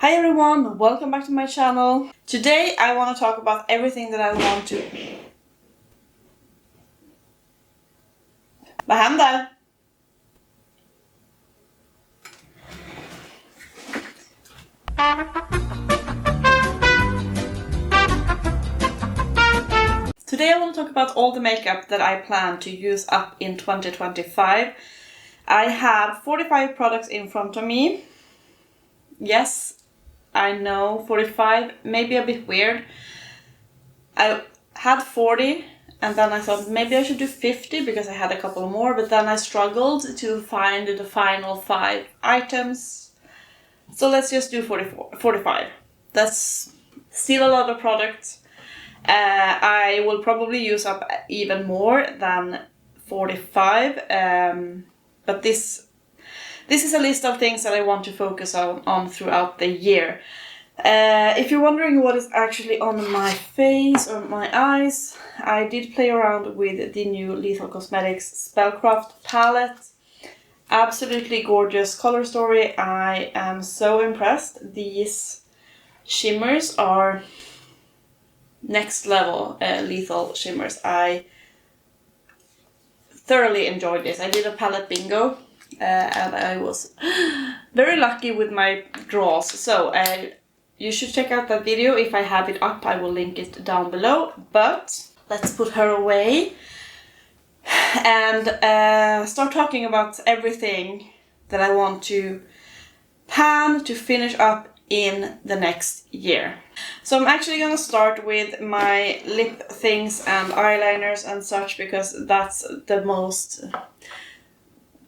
Hi everyone, welcome back to my channel. Today I want to talk about everything that I want to... Vad händer? Today I want to talk about all the makeup that I plan to use up in 2025. I have 45 products in front of me. Yes, I know 45, maybe a bit weird. I had 40 and then I thought maybe I should do 50 because I had a couple more, but then I struggled to find the final 5 items. So let's just do 45. That's still a lot of products. I will probably use up even more than 45, but this is a list of things that I want to focus on throughout the year. If you're wondering what is actually on my face or my eyes, I did play around with the new Lethal Cosmetics Spellcraft palette. Absolutely gorgeous color story. I am so impressed. These shimmers are next level lethal shimmers. I thoroughly enjoyed this. I did a palette bingo. And I was very lucky with my draws, so you should check out that video. If I have it up, I will link it down below, but let's put her away and start talking about everything that I want to pan to finish up in the next year. So I'm actually gonna start with my lip things and eyeliners and such, because that's the most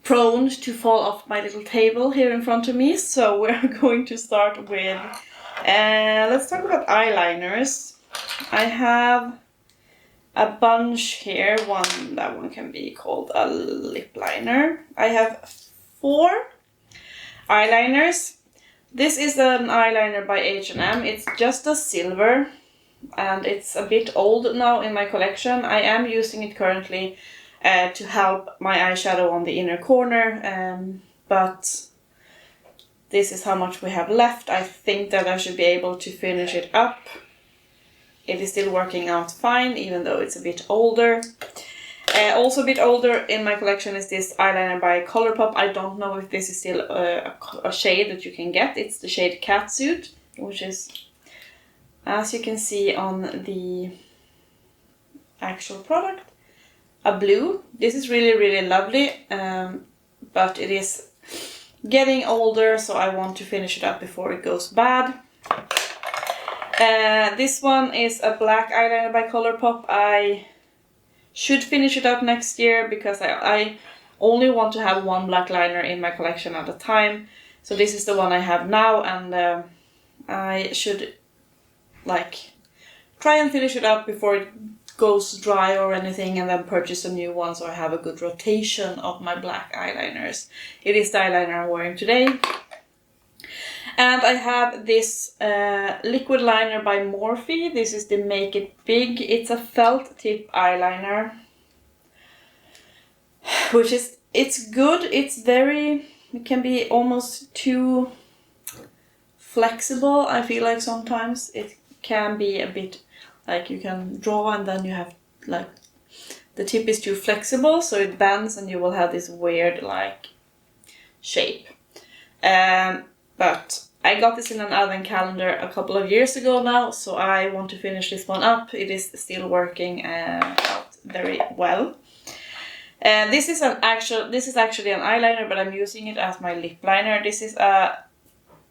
prone to fall off my little table here in front of me. So we're going to start with, let's talk about eyeliners. I have a bunch here. That one can be called a lip liner. I have 4 eyeliners. This is an eyeliner by H&M. It's just a silver and it's a bit old now in my collection. I am using it currently to help my eyeshadow on the inner corner, but this is how much we have left. I think that I should be able to finish it up. It is still working out fine, even though it's a bit older. Also a bit older in my collection is this eyeliner by Colorpop. I don't know if this is still a shade that you can get. It's the shade Catsuit, which is, as you can see on the actual product, a blue. This is really lovely, but it is getting older, so I want to finish it up before it goes bad. This one is a black eyeliner by Colorpop. I should finish it up next year because I only want to have one black liner in my collection at a time. So this is the one I have now, and I should try and finish it up before it goes dry or anything, and then purchase a new one so I have a good rotation of my black eyeliners. It is the eyeliner I'm wearing today. And I have this liquid liner by MORPHE. This is the Make It Big. It's a felt tip eyeliner, which is, it's good. It can be almost too flexible. I feel like sometimes it can be a bit like you can draw and then you have the tip is too flexible, so it bends and you will have this weird shape. But I got this in an advent calendar a couple of years ago now, so I want to finish this one up. It is still working out very well. This is actually an eyeliner, but I'm using it as my lip liner. This is a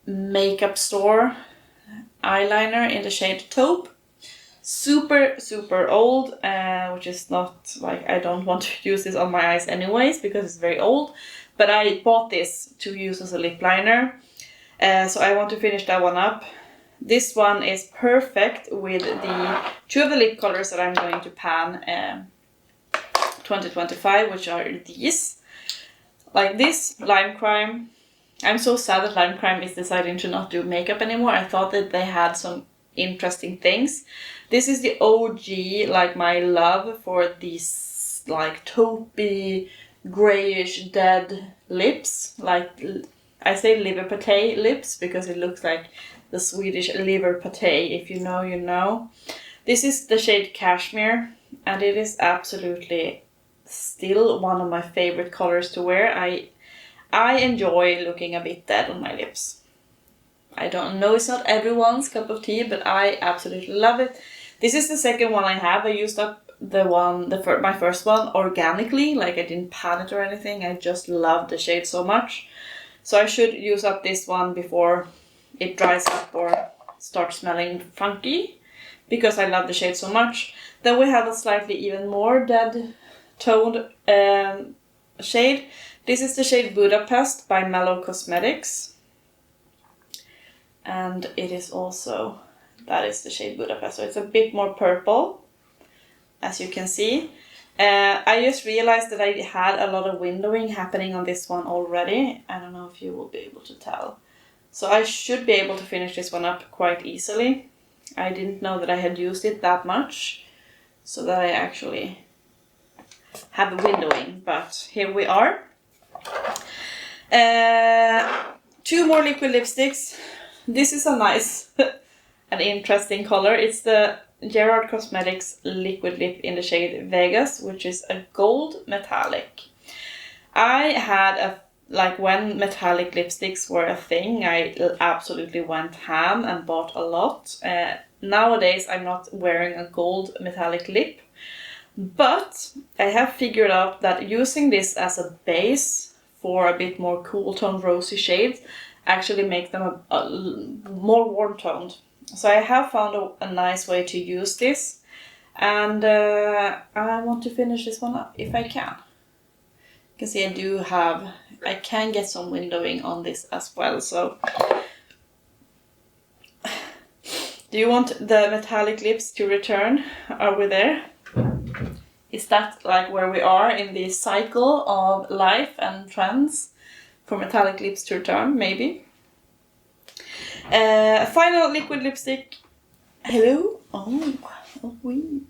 makeup store eyeliner in the shade Taupe. Super old, which is not I don't want to use this on my eyes anyways because it's very old, but I bought this to use as a lip liner, so I want to finish that one up. This one is perfect with the 2 of the lip colors that I'm going to pan 2025, which are these. This LimeCrime. I'm so sad that LimeCrime is deciding to not do makeup anymore. I thought that they had some interesting things. This is the OG, my love for these taupey, grayish, dead lips. I say liver pate lips because it looks like the Swedish liver pate. If you know, you know. This is the shade Cashmere, and it is absolutely still one of my favorite colors to wear. I enjoy looking a bit dead on my lips. I don't know, it's not everyone's cup of tea, but I absolutely love it. This is the second one I have. I used up my first one organically, like I didn't pan it or anything. I just love the shade so much. So I should use up this one before it dries up or starts smelling funky, because I love the shade so much. Then we have a slightly even more dead toned shade. This is the shade Budapest by Mellow Cosmetics. And it is also, that is the shade Budapest. So it's a bit more purple, as you can see. I just realized that I had a lot of windowing happening on this one already. I don't know if you will be able to tell. So I should be able to finish this one up quite easily. I didn't know that I had used it that much, so that I actually have a windowing, but here we are. 2 more liquid lipsticks. This is a nice and interesting color. It's the Gerard Cosmetics liquid lip in the shade Vegas, which is a gold metallic. I had when metallic lipsticks were a thing, I absolutely went ham and bought a lot. Nowadays I'm not wearing a gold metallic lip, but I have figured out that using this as a base for a bit more cool toned rosy shades actually make them a more warm toned. So I have found a nice way to use this, and I want to finish this one up if I can. You can see I can get some windowing on this as well. So do you want the metallic lips to return? Are we there? Is that like where we are in the cycle of life and trends for metallic lips to return? Maybe. Final liquid lipstick. Hello? Oh, oui.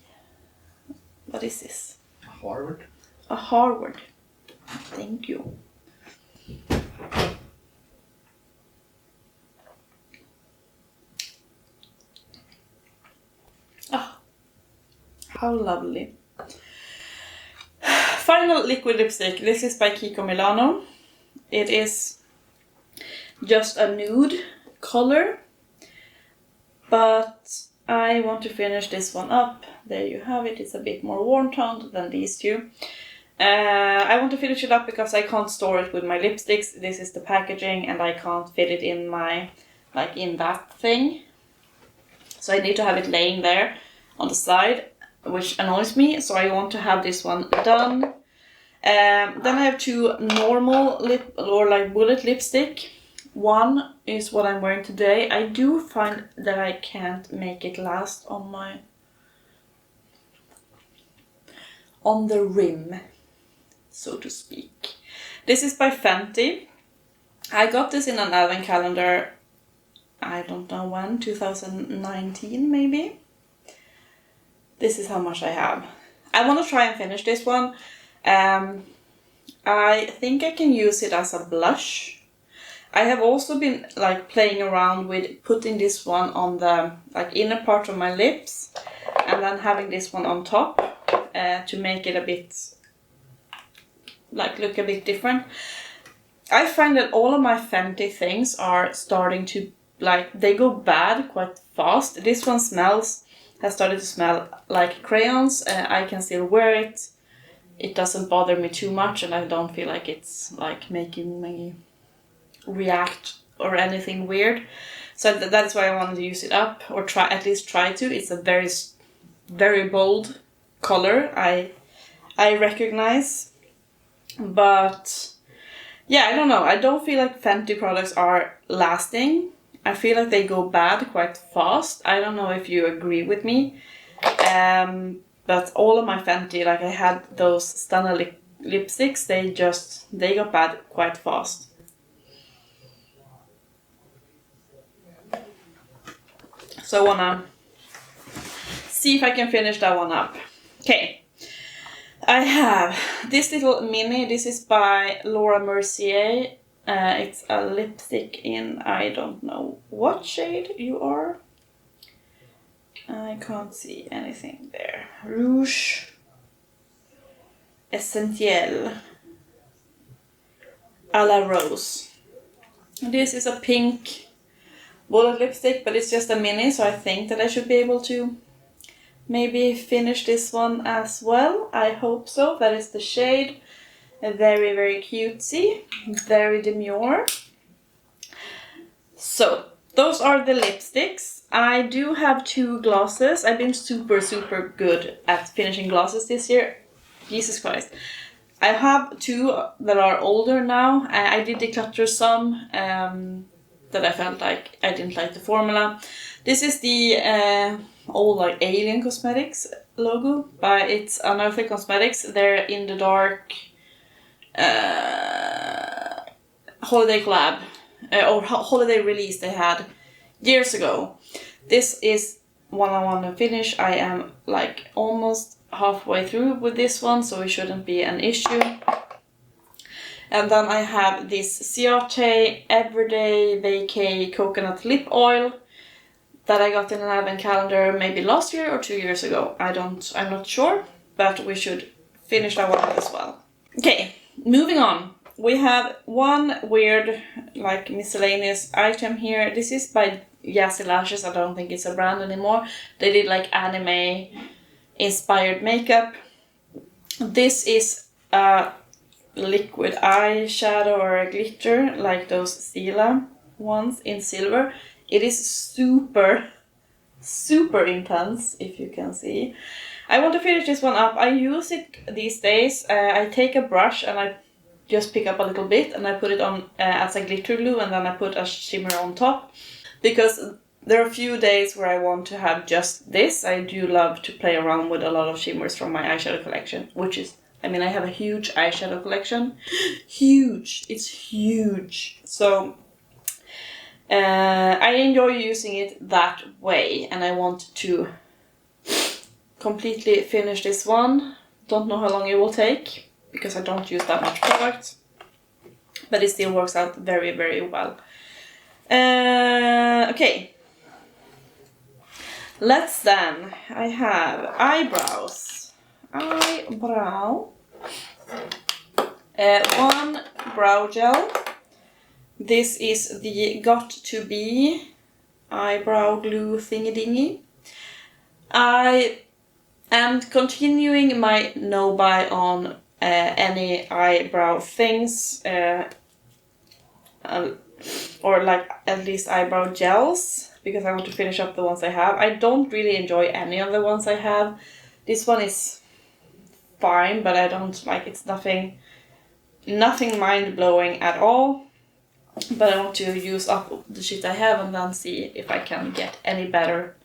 What is this? Harvard. A Harvard. Thank you. Oh, how lovely. Final liquid lipstick. This is by Kiko Milano. It is just a nude color, but I want to finish this one up. There you have it. It's a bit more warm toned than these two. I want to finish it up because I can't store it with my lipsticks. This is the packaging and I can't fit it in my, in that thing. So I need to have it laying there on the side, which annoys me. So I want to have this one done. Then I have 2 normal bullet lipstick. One is what I'm wearing today. I do find that I can't make it last on the rim, so to speak. This is by Fenty. I got this in an advent calendar, I don't know when, 2019 maybe. This is how much I have. I want to try and finish this one. I think I can use it as a blush. I have also been playing around with putting this one on the inner part of my lips and then having this one on top to make it a bit look a bit different. I find that all of my Fenty things are starting to they go bad quite fast. This one has started to smell like crayons. I can still wear it. It doesn't bother me too much, and I don't feel like it's making me react or anything weird. So that's why I wanted to use it up, or at least try to. It's a very, very bold color. I recognize, but yeah, I don't know. I don't feel like Fenty products are lasting. I feel like they go bad quite fast. I don't know if you agree with me. But all of my Fenty, I had those Stunner lipsticks, they got bad quite fast. So I wanna see if I can finish that one up. Okay. I have this little mini. This is by Laura Mercier. It's a lipstick in, I don't know what shade you are. I can't see anything there. Rouge Essentiel à la Rose. This is a pink bullet lipstick, but it's just a mini, so I think that I should be able to maybe finish this one as well. I hope so. That is the shade. Very, very cutesy. Very demure. So, those are the lipsticks. I do have 2 glosses. I've been super, super good at finishing glosses this year. Jesus Christ. I have 2 that are older now. I did declutter some that I felt like I didn't like the formula. This is the old like Alien Cosmetics logo, but it's Unearthly Cosmetics. They're in the dark holiday collab or holiday release they had years ago. This is one I want to finish. I am like almost halfway through with this one, so it shouldn't be an issue. And then I have this Ciaté Everyday Vacay Coconut Lip Oil that I got in an advent calendar maybe last year or 2 years ago. I'm not sure, but we should finish that one as well. Okay, moving on. We have one weird like miscellaneous item here. This is by Yassy Lashes. I don't think it's a brand anymore. They did like anime inspired makeup. This is a liquid eyeshadow or a glitter like those Stila ones in silver. It is super, super intense, if you can see. I want to finish this one up. I use it these days. I take a brush and I just pick up a little bit and I put it on as a glitter glue, and then I put a shimmer on top. Because there are a few days where I want to have just this. I do love to play around with a lot of shimmers from my eyeshadow collection, which is, I mean, I have a huge eyeshadow collection. Huge! It's huge! So, I enjoy using it that way, and I want to completely finish this one. Don't know how long it will take, because I don't use that much product. But it still works out very, very well. Okay. Let's then, I have eyebrows. Eyebrow. One brow gel. This is the Got2B Eyebrow Glue Thingy Dingy. I am continuing my no buy on any eyebrow things. Or like at least eyebrow gels, because I want to finish up the ones I have. I don't really enjoy any of the ones I have. This one is fine, but I don't like, it's nothing mind-blowing at all. But I want to use up the shit I have and then see if I can get any better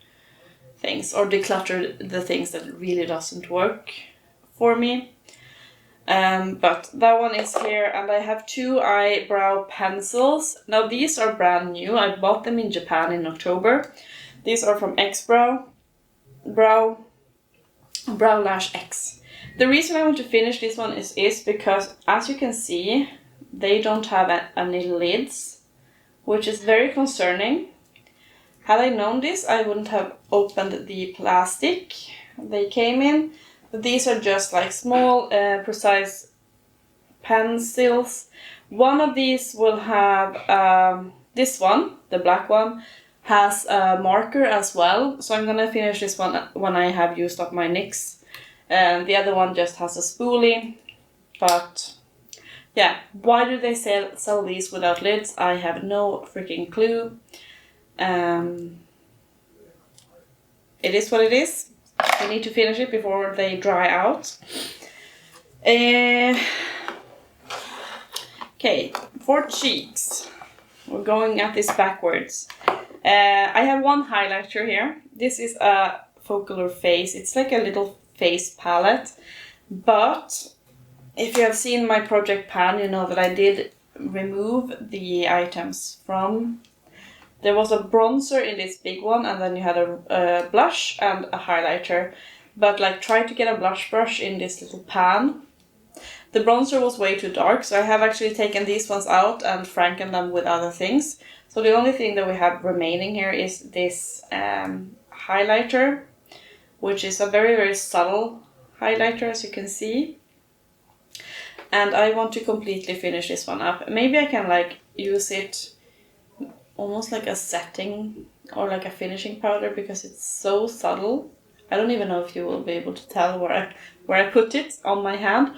things or declutter the things that really doesn't work for me. But that one is here, and I have 2 eyebrow pencils. Now these are brand new. I bought them in Japan in October. These are from BrowlashEx. The reason I want to finish this one is because, as you can see, they don't have any lids, which is very concerning. Had I known this, I wouldn't have opened the plastic they came in. These are just like small, precise pencils. One of these will have, this one, the black one, has a marker as well. So I'm gonna finish this one when I have used up my NYX. The other one just has a spoolie. But yeah, why do they sell these without lids? I have no freaking clue. It is what it is. I need to finish it before they dry out. Okay, for cheeks. We're going at this backwards. I have one highlighter here. This is a Focal Face. It's like a little face palette. But if you have seen my project pan, you know that I did remove the items from. There was a bronzer in this big one, and then you had a blush and a highlighter. But like, try to get a blush brush in this little pan. the bronzer was way too dark, so I have actually taken these ones out and frankened them with other things. So the only thing that we have remaining here is this highlighter, which is a very, very subtle highlighter, as you can see. And I want to completely finish this one up. Maybe I can like use it almost like a setting or like a finishing powder because it's so subtle. I don't even know if you will be able to tell where I put it on my hand.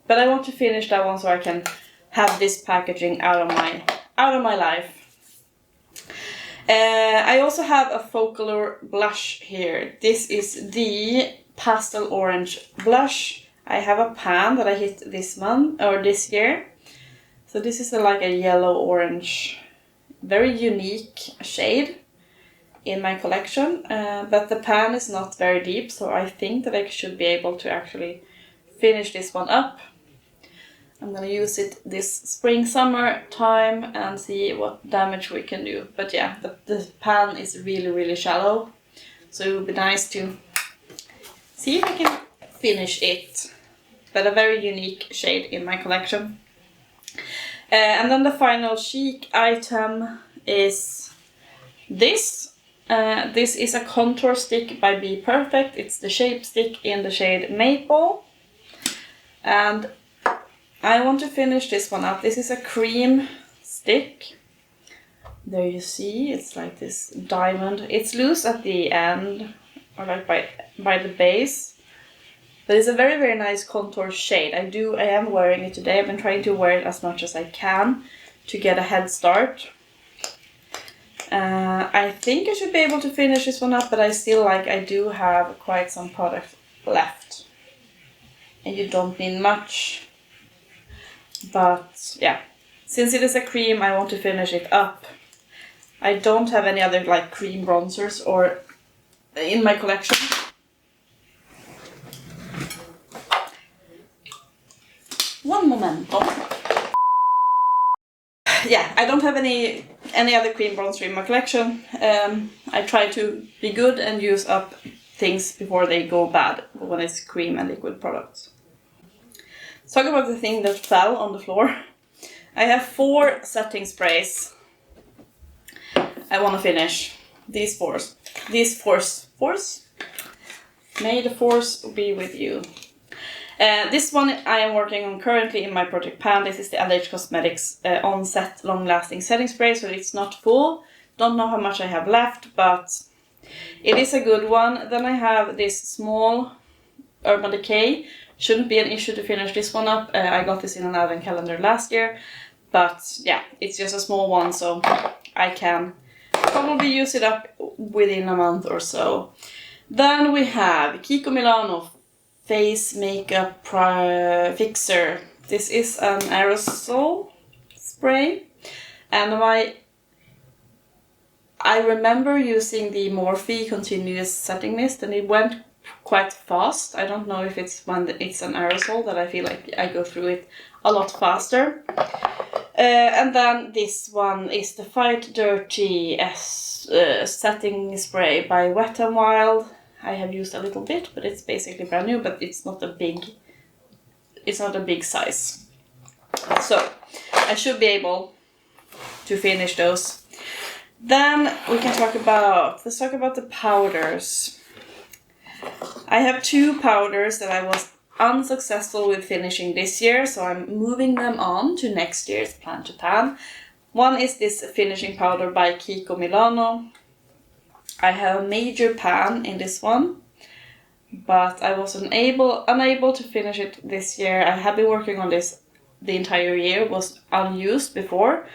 But I want to finish that one so I can have this packaging out of my life. I also have a Focal blush here. This is the Pastel Orange blush. I have a pan that I hit this month or this year. So this is like a yellow orange, very unique shade in my collection. But the pan is not very deep, so I think that I should be able to actually finish this one up. I'm gonna use it this spring, summer time and see what damage we can do. But yeah, the pan is really, really shallow. So it would be nice to see if I can finish it. But a very unique shade in my collection. And then the final chic item is this. This is a contour stick by Be Perfect. It's the shape stick in the shade Maple. And I want to finish this one up. This is a cream stick. There you see, it's like this diamond. It's loose at the end, or like by the base. But it's a very, very nice contour shade. I am wearing it today. I've been trying to wear it as much as I can to get a head start. I think I should be able to finish this one up, but I do have quite some product left. And you don't need much. But yeah, since it is a cream, I want to finish it up. I don't have any other like cream bronzers or in my collection. One momento. Yeah, I don't have any other cream bronzer in my collection. I try to be good and use up things before they go bad when it's cream and liquid products. Let's talk about the thing that fell on the floor. I have 4 setting sprays I want to finish. These four. May the force be with you. This one I am working on currently in my project pan. This is the LH Cosmetics On-Set Long-Lasting Setting Spray, so it's not full. Don't know how much I have left, but it is a good one. Then I have this small Urban Decay. Shouldn't be an issue to finish this one up. I got this in an advent calendar last year, but yeah, it's just a small one, so I can probably use it up within a month or so. Then we have Kiko Milano Face Makeup Fixer. This is an aerosol spray, and I remember using the Morphe Continuous Setting Mist, and it went quite fast. I don't know if it's when it's an aerosol that I feel like I go through it a lot faster. And then this one is the Fight Dirty setting spray by Wet n Wild. I have used a little bit, but it's basically brand new, but it's not a big size. So I should be able to finish those. Then let's talk about the powders. I have 2 powders that I was unsuccessful with finishing this year, so I'm moving them on to next year's plan to pan. One is this finishing powder by Kiko Milano. I have a major pan in this one, but I was unable to finish it this year. I have been working on this the entire year. It was unused before,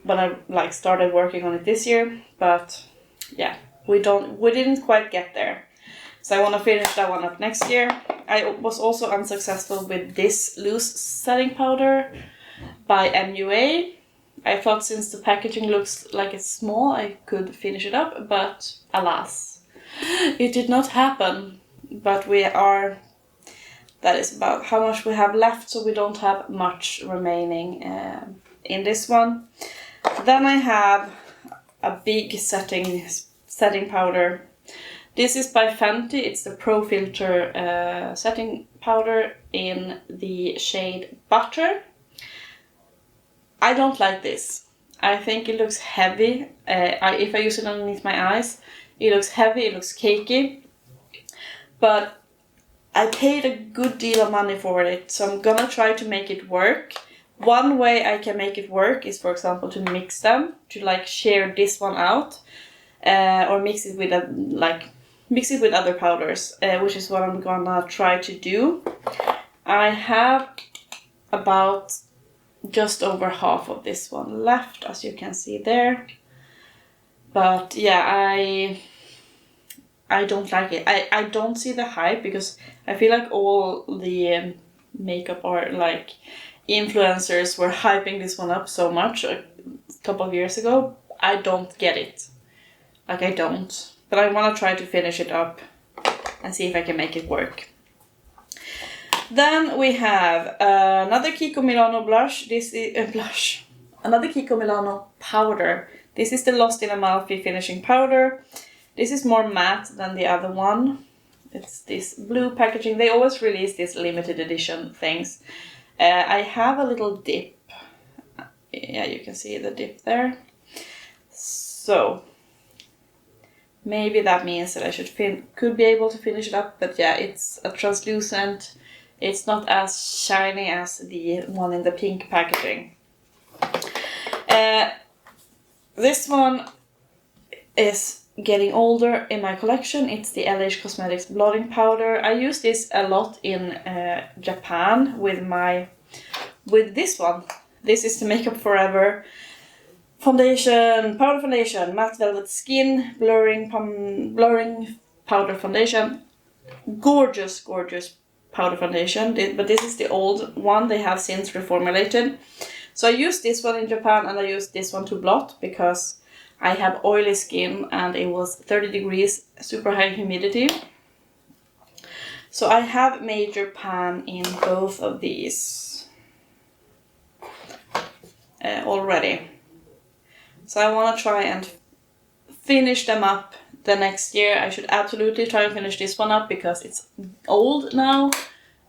but I started working on it this year. But yeah, we didn't quite get there. So I want to finish that one up next year. I was also unsuccessful with this loose setting powder by MUA. I thought since the packaging looks like it's small, I could finish it up, but alas, it did not happen. But that is about how much we have left, so we don't have much remaining in this one. Then I have a big setting powder This is by Fenty. It's the Pro Filter setting powder in the shade Butter. I don't like this. I think it looks heavy. If I use it underneath my eyes, it looks heavy, it looks cakey. But I paid a good deal of money for it, so I'm gonna try to make it work. One way I can make it work is, for example, to mix them, to like share this one out, or mix it with other powders, which is what I'm gonna try to do. I have about just over half of this one left, as you can see there. But yeah, I don't like it. I don't see the hype, because I feel like all the makeup art like influencers were hyping this one up so much a couple of years ago. I don't get it. Like, I don't. But I want to try to finish it up and see if I can make it work. Then we have another Kiko Milano blush. This is another Kiko Milano powder. This is the Lost in Amalfi finishing powder. This is more matte than the other one. It's this blue packaging. They always release these limited edition things. I have a little dip. Yeah, you can see the dip there. So maybe that means that I could be able to finish it up. But yeah, it's a translucent. It's not as shiny as the one in the pink packaging. This one is getting older in my collection. It's the LH Cosmetics blotting powder. I use this a lot in Japan with this one. This is the Makeup Forever foundation, powder foundation, matte velvet skin blurring powder foundation. Gorgeous, gorgeous powder foundation. But this is the old one. They have since reformulated. So I used this one in Japan, and I used this one to blot because I have oily skin and it was 30 degrees, super high humidity. So I have major pan in both of these already. So I want to try and finish them up the next year. I should absolutely try and finish this one up because it's old now,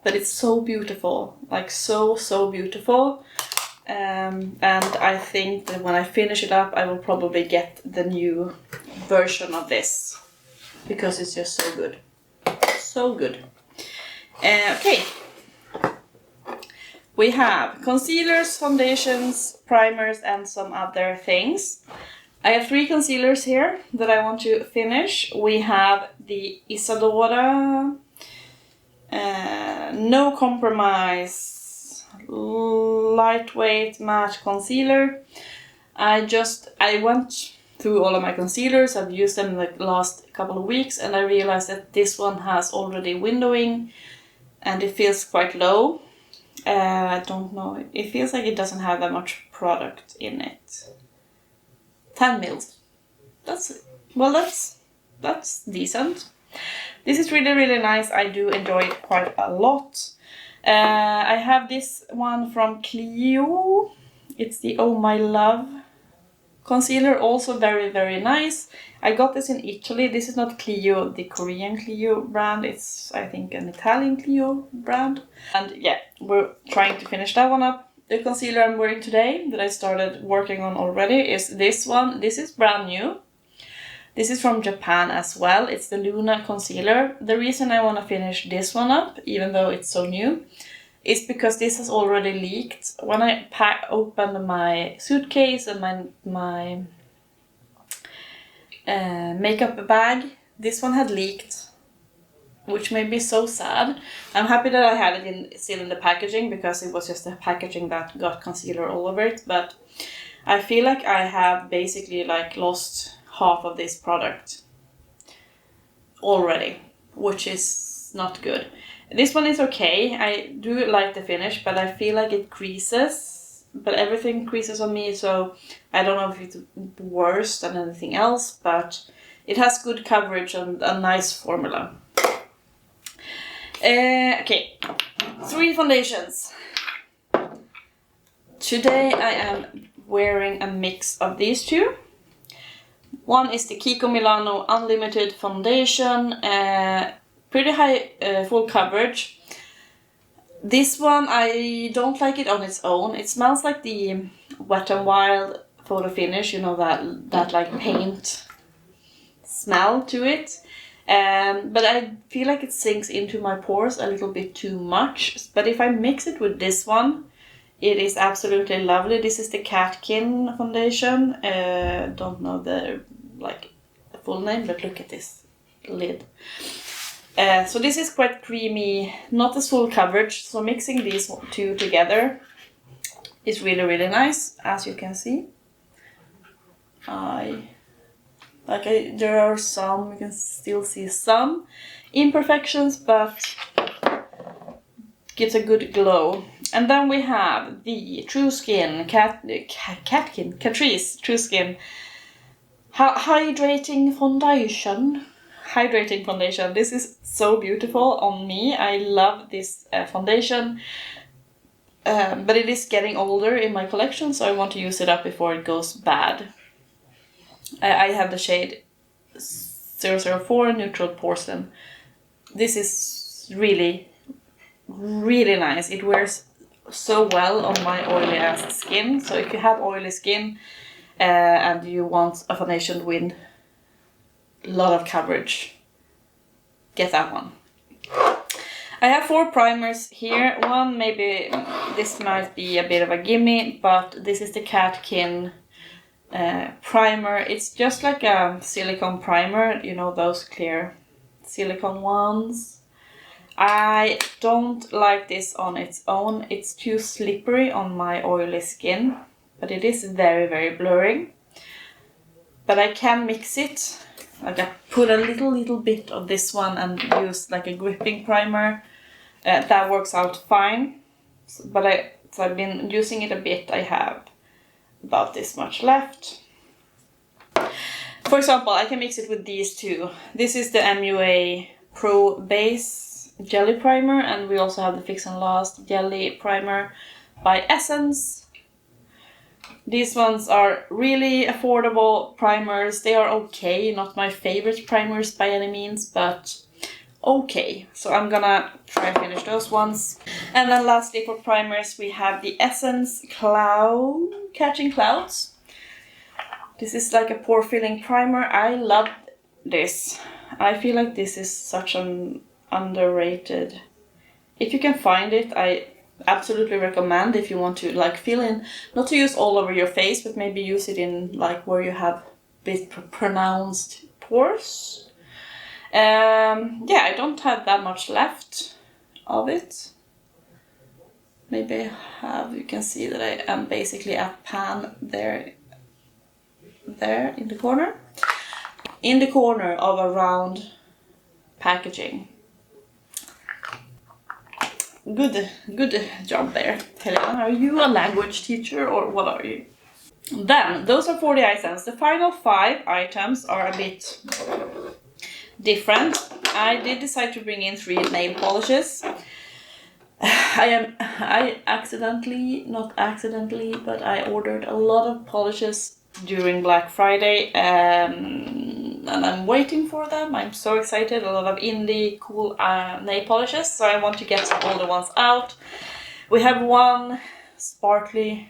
but it's so beautiful, like so beautiful. And I think that when I finish it up, I will probably get the new version of this because it's just so good. So good. Okay. We have concealers, foundations, primers, and some other things. I have 3 concealers here that I want to finish. We have the IsaDora No Compromise lightweight matte concealer. I went through all of my concealers. I've used them in the last couple of weeks, and I realized that this one has already windowing and it feels quite low. I don't know, it feels like it doesn't have that much product in it. 10 mils. That's decent. This is really nice. I do enjoy it quite a lot. I have this one from Clio. It's the Oh My Love concealer, also very nice. I got this in Italy. This is not Clio, the Korean Clio brand. It's, I think, an Italian Clio brand. And yeah, we're trying to finish that one up. The concealer I'm wearing today, that I started working on already, is this one. This is brand new. This is from Japan as well. It's the Luna concealer. The reason I want to finish this one up, even though it's so new, is because this has already leaked. When I opened my suitcase and my makeup bag, this one had leaked, which made me so sad. I'm happy that I had it still in the packaging, because it was just the packaging that got concealer all over it. But I feel like I have basically like lost half of this product already, which is not good. This one is okay. I do like the finish, but I feel like it creases. But everything creases on me, so I don't know if it's worse than anything else, but it has good coverage and a nice formula. Okay, 3 foundations. Today I am wearing a mix of these 2. One is the Kiko Milano Unlimited foundation, pretty high full coverage. This one, I don't like it on its own. It smells like the Wet n Wild photo finish, you know, that like paint smell to it. But I feel like it sinks into my pores a little bit too much. But if I mix it with this one, it is absolutely lovely. This is the Catkin Foundation. Don't know the full name, but look at this lid. So this is quite creamy, not as full coverage. So mixing these two together is really, really nice, as you can see. There are some, you can still see some imperfections, but gives a good glow. And then we have the True Skin, Catrice True Skin Hydrating Foundation. This is so beautiful on me. I love this foundation. But it is getting older in my collection, so I want to use it up before it goes bad. I have the shade 004 Neutral Porcelain. This is really, really nice. It wears so well on my oily ass skin. So if you have oily skin and you want a foundation with a lot of coverage, get that one. I have 4 primers here. One, maybe this might be a bit of a gimme, but this is the Catkin primer. It's just like a silicone primer, you know, those clear silicone ones. I don't like this on its own. It's too slippery on my oily skin, but it is very, very blurring. But I can mix it. Like I put a little bit of this one and use like a gripping primer. That works out fine. So I've been using it a bit. I have about this much left. For example, I can mix it with these two. This is the MUA Pro Base Jelly Primer, and we also have the Fux'n'last Jelly Primer by Essence. These ones are really affordable primers. They are okay, not my favorite primers by any means, but okay. So I'm gonna try and finish those ones. And then lastly for primers we have the Essence Catching Clouds. This is like a pore filling primer. I love this. I feel like this is such an underrated. If you can find it, I absolutely recommend if you want to like fill in, not to use all over your face, but maybe use it in like where you have a bit pronounced pores. Yeah, I don't have that much left of it. Maybe I have, you can see that I am basically at pan there in the corner. In the corner of a round packaging. Good job there, Helena. Are you a language teacher or what are you? Then, those are 40 items. The final 5 items are a bit different. I did decide to bring in 3 nail polishes. I accidentally, not accidentally, but I ordered a lot of polishes during Black Friday, and I'm waiting for them. I'm so excited. A lot of indie cool nail polishes, so I want to get some older ones out. We have one sparkly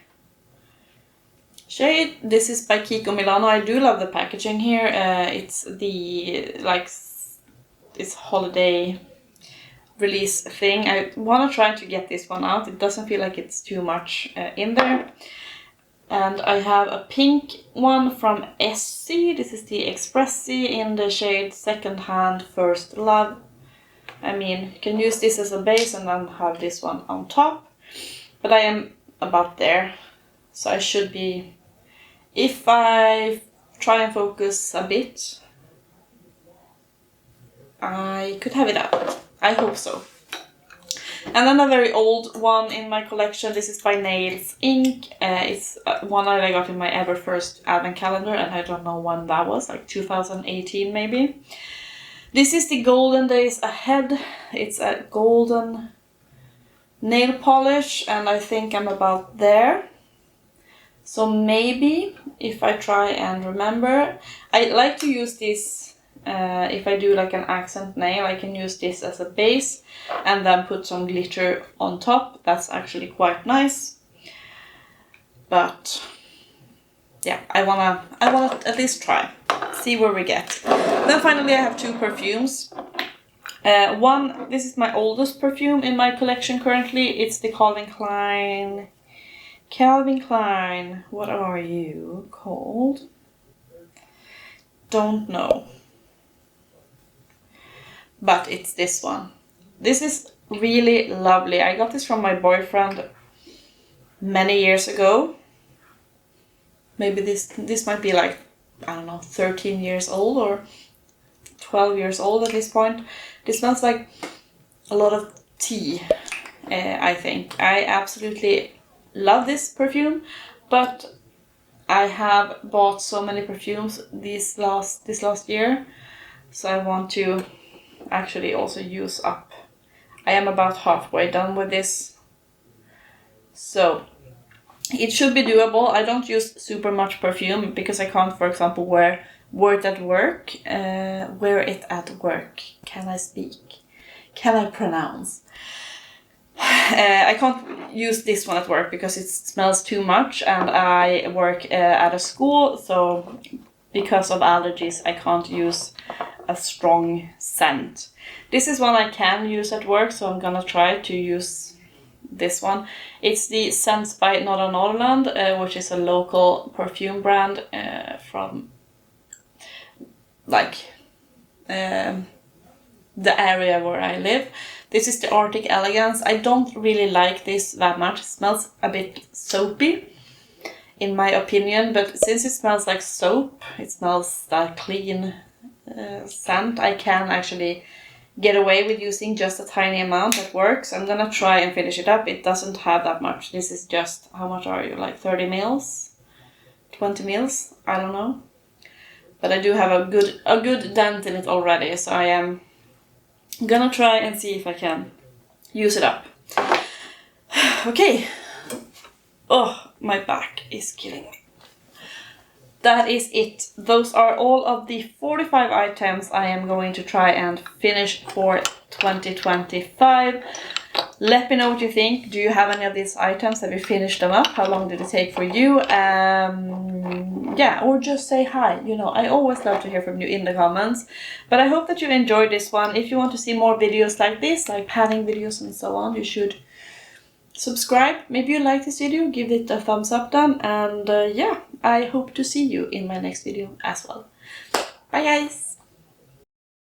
shade. This is by Kiko Milano. I do love the packaging here. It's the it's holiday release thing. I want to try to get this one out. It doesn't feel like it's too much in there. And I have a pink one from Essie. This is the Expressi in the shade Second Hand First Love. I mean, you can use this as a base and then have this one on top. But I am about there. So I should be, if I try and focus a bit, I could have it out. I hope so. And then a very old one in my collection. This is by Nails Inc. It's one that I got in my ever first advent calendar, and I don't know when that was, like 2018 maybe. This is the Golden Days Ahead. It's a golden nail polish, and I think I'm about there. So maybe if I try and remember, I like to use this if I do like an accent nail, I can use this as a base and then put some glitter on top. That's actually quite nice. But yeah, I wanna at least try, see where we get. Then finally I have two perfumes. One, this is my oldest perfume in my collection currently. It's the Calvin Klein, what are you called? Don't know. But it's this one. This is really lovely. I got this from my boyfriend many years ago. Maybe this might be like, I don't know, 13 years old or 12 years old at this point. This smells like a lot of tea, I think. I absolutely love this perfume, but I have bought so many perfumes this last year, so I want to actually also use up. I am about halfway done with this, so it should be doable. I don't use super much perfume because I can't, for example, wear it at work. Can I speak? Can I pronounce? I can't use this one at work because it smells too much, and I work at a school, so because of allergies I can't use a strong scent. This is one I can use at work, so I'm gonna try to use this one. It's the Scents by Norra Norrland, which is a local perfume brand from like the area where I live. This is the Arctic Elegance. I don't really like this that much. It smells a bit soapy, in my opinion, but since it smells like soap, it smells that clean scent, I can actually get away with using just a tiny amount at work. So I'm gonna try and finish it up. It doesn't have that much. This is just, how much are you? Like 30 mils? 20 mils? I don't know. But I do have a good dent in it already, so I am gonna try and see if I can use it up. Okay. Oh, my back is killing me. That is it. Those are all of the 45 items I am going to try and finish for 2025. Let me know what you think. Do you have any of these items? Have you finished them up? How long did it take for you? Yeah, or just say hi. You know, I always love to hear from you in the comments. But I hope that you enjoyed this one. If you want to see more videos like this, like panning videos and so on, you should subscribe. Maybe you like this video, give it a thumbs up then. And yeah, I hope to see you in my next video as well. Bye guys!